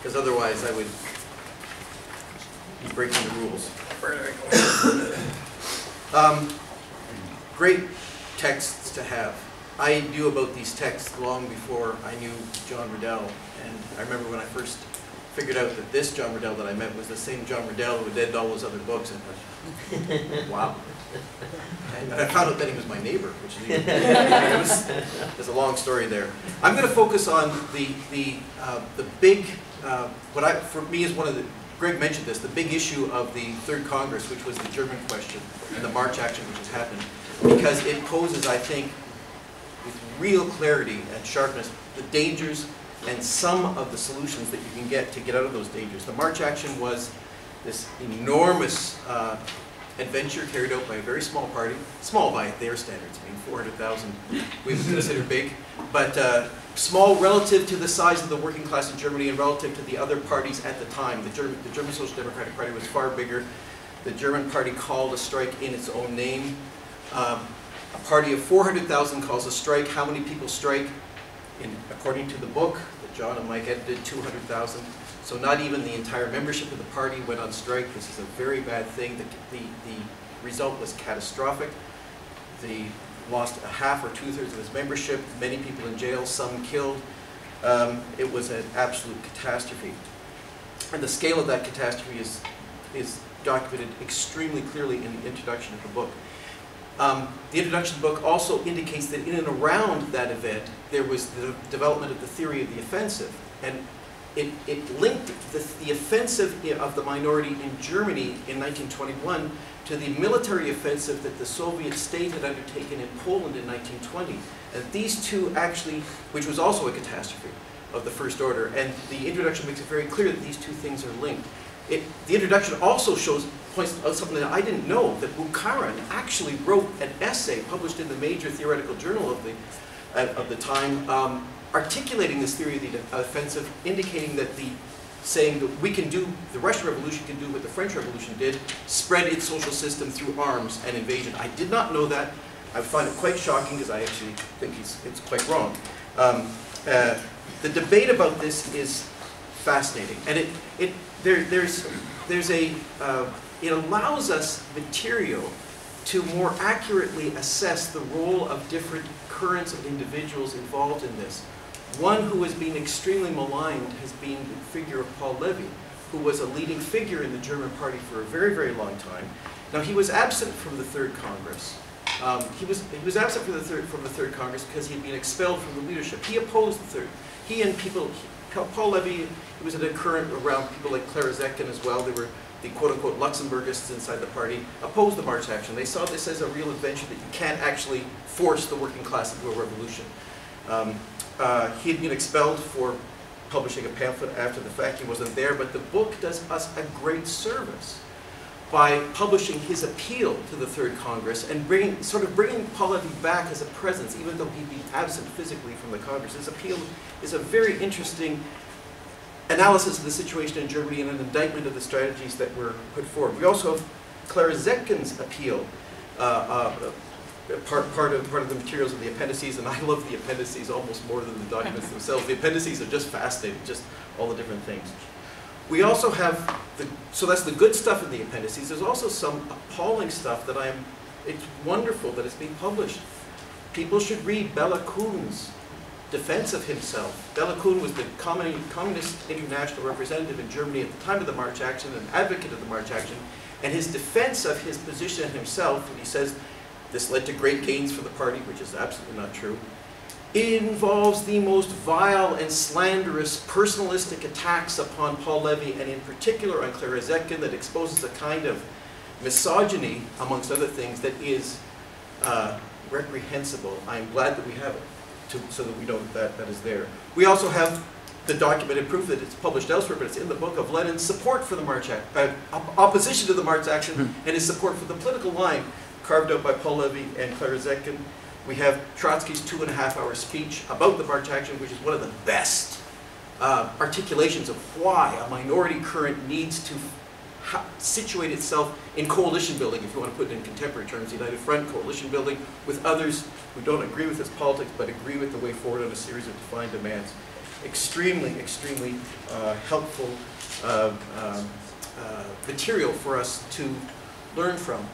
because otherwise I would be breaking the rules. Great texts to have. I knew about these texts long before I knew John Riddell, and I remember when I first figured out that this John Riddell that I met was the same John Riddell who did all those other books, and I thought, wow. And I found out that he was my neighbor, which is there's a long story there. I'm going to focus on the big, for me is one of the, Greg mentioned this, the big issue of the Third Congress, which was the German question and the March action which has happened, because it poses, I think, with real clarity and sharpness, the dangers and some of the solutions that you can get to get out of those dangers. The March action was this enormous adventure carried out by a very small party, small by their standards. I mean, 400,000 we would consider big, but small relative to the size of the working class in Germany and relative to the other parties at the time. The German Social Democratic Party was far bigger. The German party called a strike in its own name. A party of 400,000 calls a strike. How many people strike? According to the book that John and Mike edited, 200,000. So not even the entire membership of the party went on strike. This is a very bad thing. The result was catastrophic. They lost a half or two-thirds of its membership, many people in jail, some killed. It was an absolute catastrophe. And the scale of that catastrophe is documented extremely clearly in the introduction of the book. The introduction of the book also indicates that in and around that event, there was the development of the theory of the offensive. And it linked the offensive of the minority in Germany in 1921 to the military offensive that the Soviet state had undertaken in Poland in 1920. And these two actually, which was also a catastrophe of the first order, and the introduction makes it very clear that these two things are linked. The introduction also points out something that I didn't know, that Bukharin actually wrote an essay published in the major theoretical journal of the time, articulating this theory of the offensive, indicating that saying that the Russian Revolution can do what the French Revolution did, spread its social system through arms and invasion. I did not know that. I find it quite shocking because I actually think it's quite wrong. The debate about this is fascinating, and it allows us material to more accurately assess the role of different currents of individuals involved in this. One who has been extremely maligned has been the figure of Paul Levy, who was a leading figure in the German party for a very, very long time. Now, he was absent from the Third Congress. He was absent from the Third Congress because he had been expelled from the leadership. He opposed the Third. He and Paul Levy, he was a current around people like Clara Zetkin as well. They were the quote-unquote Luxemburgists inside the party, opposed the March action. They saw this as a real adventure that you can't actually force the working class into a revolution. He had been expelled for publishing a pamphlet after the fact. He wasn't there, but the book does us a great service by publishing his appeal to the Third Congress and bringing Paul Levy back as a presence, even though he'd be absent physically from the Congress. His appeal is a very interesting analysis of the situation in Germany and an indictment of the strategies that were put forward. We also have Clara Zetkin's appeal, part of the materials of the appendices, and I love the appendices almost more than the documents themselves. The appendices are just fascinating, just all the different things. We also have, so that's the good stuff in the appendices. There's also some appalling stuff that it's wonderful that it's being published. People should read Bela Kun's defense of himself. Bela Kun was the Communist International representative in Germany at the time of the March action, an advocate of the March action, and his defense of his position himself, and he says, this led to great gains for the party, which is absolutely not true. It involves the most vile and slanderous personalistic attacks upon Paul Levy, and in particular on Clara Zetkin, that exposes a kind of misogyny, amongst other things, that is reprehensible. I'm glad that we have it, so that we know that is there. We also have the documented proof that it's published elsewhere, but it's in the book of Lenin's support for the March action, opposition to the March action, and his support for the political line carved out by Paul Levy and Clara Zetkin. We have Trotsky's 2.5-hour speech about the March action, which is one of the best articulations of why a minority current needs to situate itself in coalition building, if you want to put it in contemporary terms, United Front coalition building with others who don't agree with his politics but agree with the way forward on a series of defined demands. extremely, extremely helpful material for us to learn from.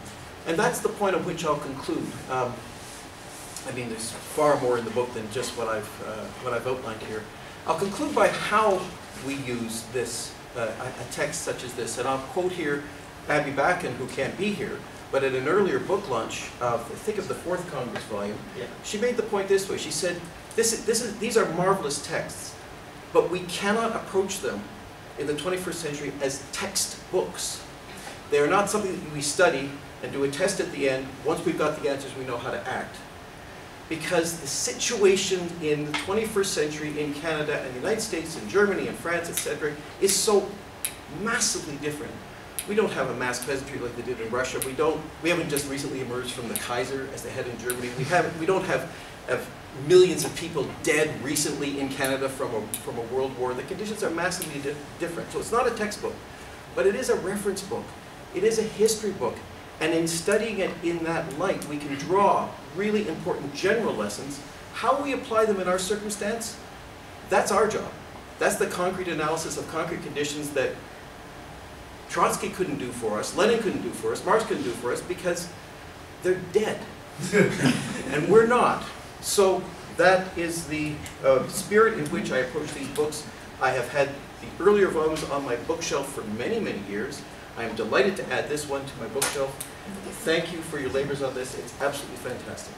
And that's the point at which I'll conclude. I mean, there's far more in the book than just what I've outlined here. I'll conclude by how we use this, a text such as this. And I'll quote here Abby Backen, who can't be here, but at an earlier book launch, I think of the 4th Congress volume, she made the point this way. She said, these are marvelous texts, but we cannot approach them in the 21st century as textbooks. They are not something that we study and do a test at the end. Once we've got the answers, we know how to act. Because the situation in the 21st century in Canada and the United States and Germany and France, etc., is so massively different. We don't have a mass peasantry like they did in Russia. We haven't just recently emerged from the Kaiser as they had in Germany. We don't have millions of people dead recently in Canada from a world war. The conditions are massively different. So it's not a textbook, but it is a reference book. It is a history book. And in studying it in that light, we can draw really important general lessons. How we apply them in our circumstance, that's our job. That's the concrete analysis of concrete conditions that Trotsky couldn't do for us, Lenin couldn't do for us, Marx couldn't do for us, because they're dead. And we're not. So that is the spirit in which I approach these books. I have had the earlier volumes on my bookshelf for many, many years. I am delighted to add this one to my bookshelf. Thank you for your labors on this. It's absolutely fantastic.